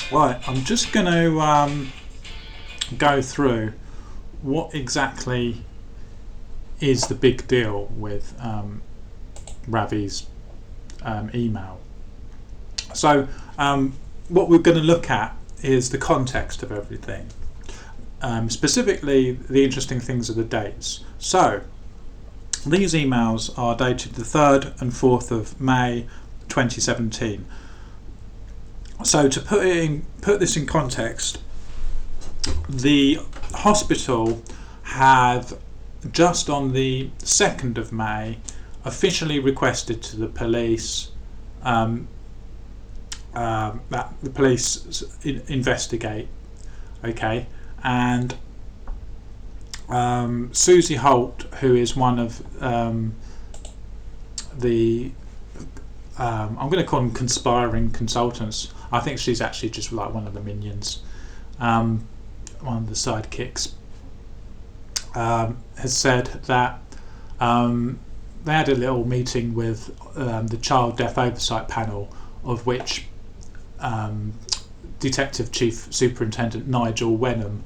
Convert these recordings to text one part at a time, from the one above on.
Right, I'm just going to go through what exactly is the big deal with Ravi's email. So what we're going to look at is the context of everything. Specifically, the interesting things are the dates. So these emails are dated the 3rd and 4th of May 2017. So to put this in context, the hospital had just on the 2nd of May officially requested to the police that the police investigate. Okay, and Susie Holt, who is one of the I'm going to call them conspiring consultants. I think she's actually just like one of the minions, one of the sidekicks. Has said that they had a little meeting with the Child Death Oversight Panel, of which Detective Chief Superintendent Nigel Wenham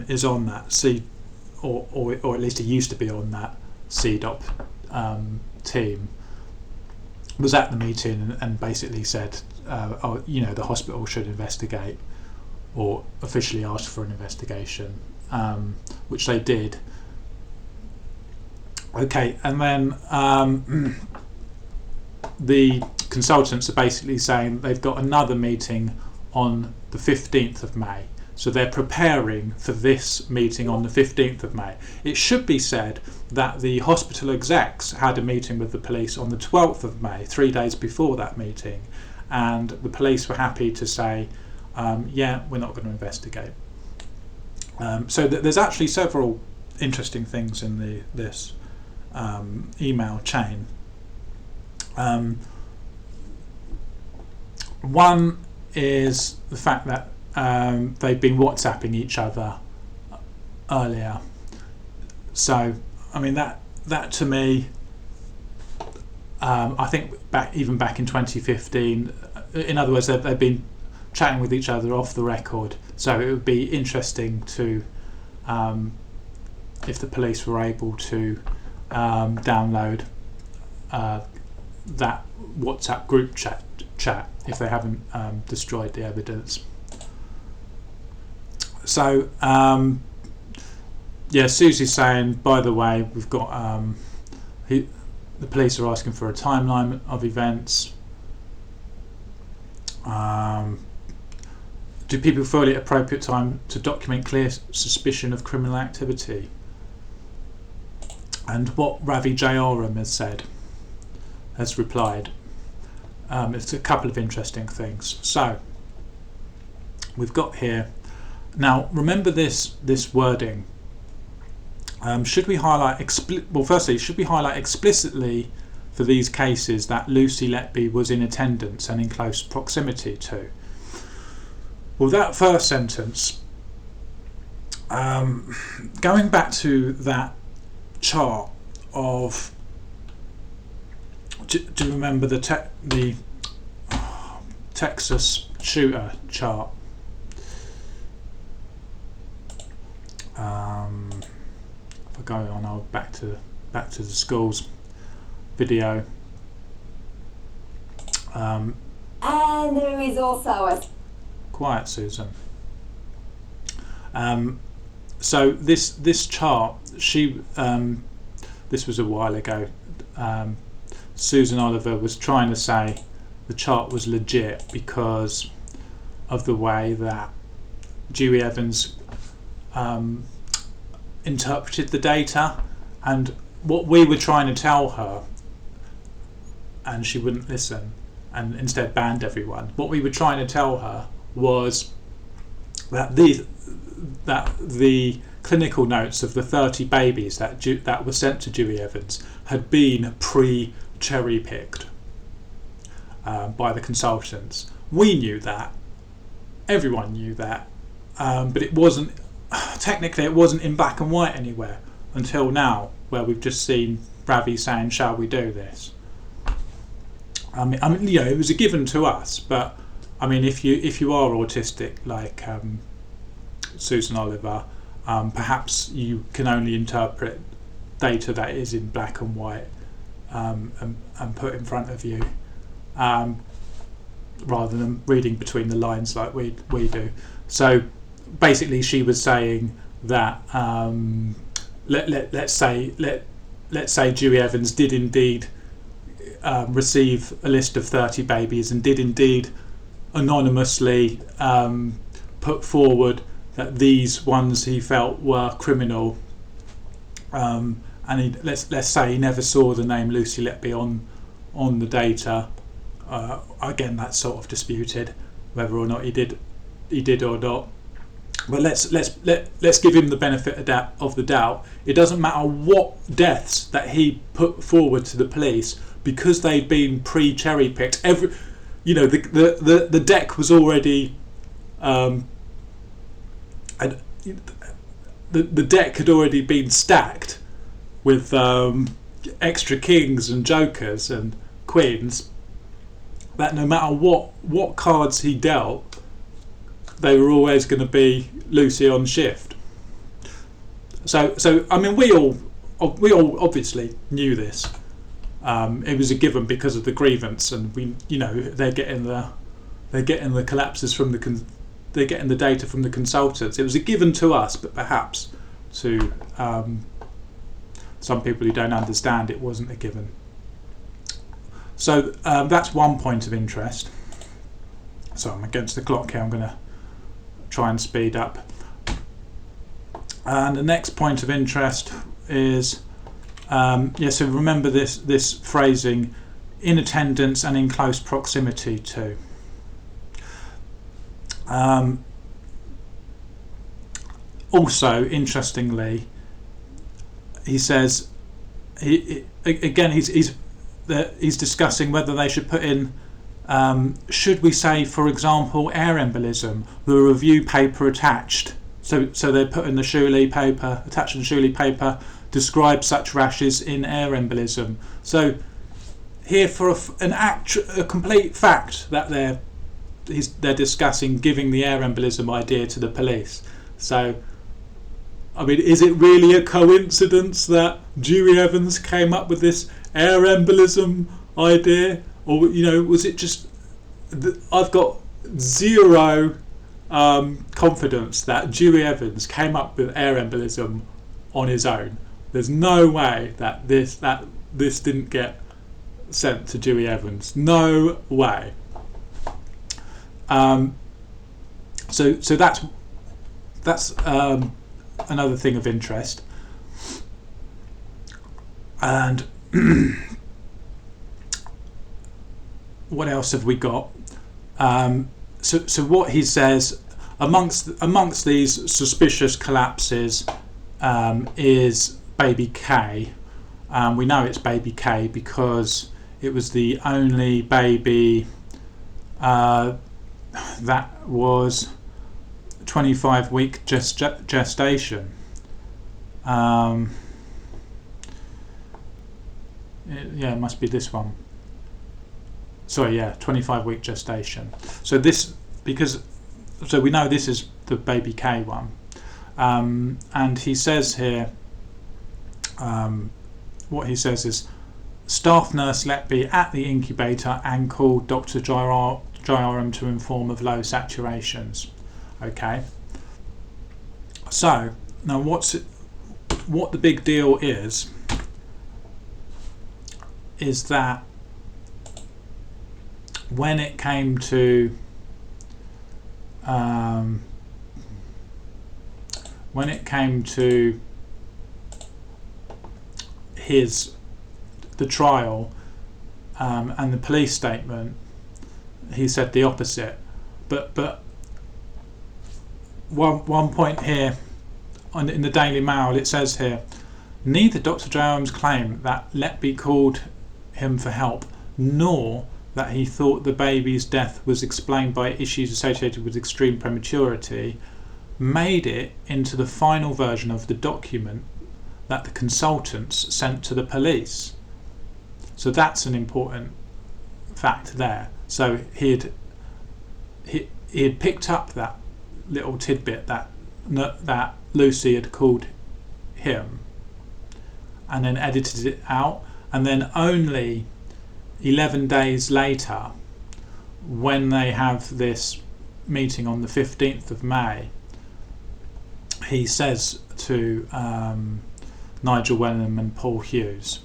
is on that or at least he used to be on that CDOP team. Was at the meeting and basically said, the hospital should investigate, or officially asked for an investigation, which they did. Okay, and then the consultants are basically saying they've got another meeting on the 15th of May. So they're preparing for this meeting on the 15th of May. It should be said that the hospital execs had a meeting with the police on the 12th of May, 3 days before that meeting, and the police were happy to say, we're not going to investigate. So there's actually several interesting things in this email chain. One is the fact that they've been WhatsApping each other earlier. So, I mean, that to me, I think even back in 2015, in other words, they've been chatting with each other off the record. So it would be interesting to, if the police were able to download that WhatsApp group chat if they haven't destroyed the evidence. So Susie's saying, by the way, we've got the police are asking for a timeline of events. Do people feel it appropriate time to document clear suspicion of criminal activity? And what Ravi Jayaram has replied. It's a couple of interesting things. So we've got here. Now remember this wording. Should we highlight explicitly for these cases that Lucy Letby was in attendance and in close proximity to? Well, that first sentence, going back to that chart of, do you remember the Texas shooter chart? If I go on, I'll back to the schools video. And there is also a... Quiet, Susan. So this chart, this was a while ago. Susan Oliver was trying to say the chart was legit because of the way that Dewey Evans interpreted the data, and what we were trying to tell her, and she wouldn't listen and instead banned everyone. What we were trying to tell her was that the clinical notes of the 30 babies that were sent to Dewey Evans had been cherry picked by the consultants. We knew that, everyone knew that, but it wasn't in black and white anywhere until now, where we've just seen Ravi saying, "Shall we do this?" I mean, it was a given to us, but I mean, if you are autistic like Susan Oliver, perhaps you can only interpret data that is in black and white and put in front of you, rather than reading between the lines like we do. So basically, she was saying that let's say Dewey Evans did indeed receive a list of 30 babies and did indeed anonymously put forward that these ones he felt were criminal, and let's say he never saw the name Lucy Letby on the data. Again, that's sort of disputed whether or not he did or not. But let's give him the benefit of the doubt. It doesn't matter what deaths that he put forward to the police, because they'd been pre-cherry picked. The deck was already the deck had already been stacked with extra kings and jokers and queens, that no matter what cards he dealt, they were always going to be Lucy on shift. So I mean, we all obviously knew this. It was a given because of the grievance, and they're getting the collapses from they're getting the data from the consultants. It was a given to us, but perhaps to some people who don't understand, it wasn't a given. So that's one point of interest. So I'm against the clock here. I'm going to try and speed up. And the next point of interest is, so remember this phrasing, in attendance and in close proximity to. Also, interestingly, he says he's discussing whether they should put in, should we say, for example, air embolism, the review paper attached. So they put in the Shuley paper, attached in the Shuley paper, describe such rashes in air embolism. So here, for a complete fact that they're discussing giving the air embolism idea to the police. So, I mean, is it really a coincidence that Dewey Evans came up with this air embolism idea, or was it just? I've got zero confidence that Dewey Evans came up with air embolism on his own. There's no way that this didn't get sent to Dewey Evans. No way. So that's another thing of interest. And what else have we got? So what he says amongst these suspicious collapses is baby K. We know it's baby K because it was the only baby that was 25-week gestation. It must be this one. Sorry, 25-week gestation. So we know this is the baby K one, and he says here, what he says is, staff nurse Letby at the incubator and called Dr. Jairam to inform of low saturations. Okay. So now what the big deal is that when it came to the trial and the police statement, he said the opposite. But one point here in the Daily Mail, it says here, neither Dr. Jairam's claim that Letby called him for help, nor that he thought the baby's death was explained by issues associated with extreme prematurity made it into the final version of the document that the consultants sent to the police. So that's an important fact there. So he had picked up that little tidbit that Lucy had called him, and then edited it out, and then only 11 days later, when they have this meeting on the 15th of May, he says to Nigel Wenham and Paul Hughes,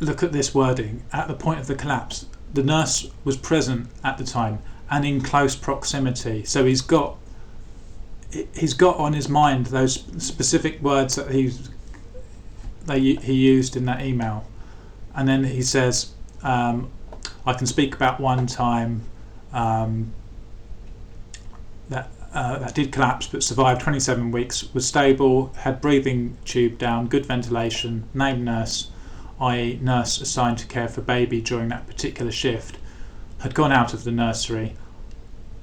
look at this wording. At the point of the collapse, the nurse was present at the time and in close proximity. So he's got on his mind those specific words that he used in that email. And then he says, I can speak about one time that did collapse but survived 27 weeks, was stable, had breathing tube down, good ventilation, named nurse, i.e. nurse assigned to care for baby during that particular shift, had gone out of the nursery.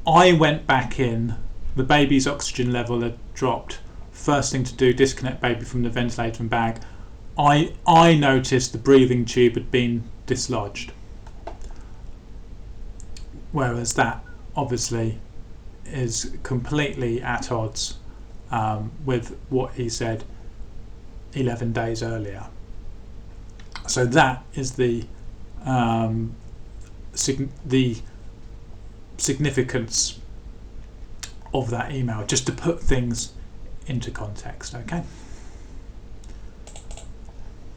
I went back in, the baby's oxygen level had dropped. First thing to do, disconnect baby from the ventilator and bag. I noticed the breathing tube had been dislodged. Whereas that obviously is completely at odds with what he said 11 days earlier. So that is the significance of that email, just to put things into context. Okay.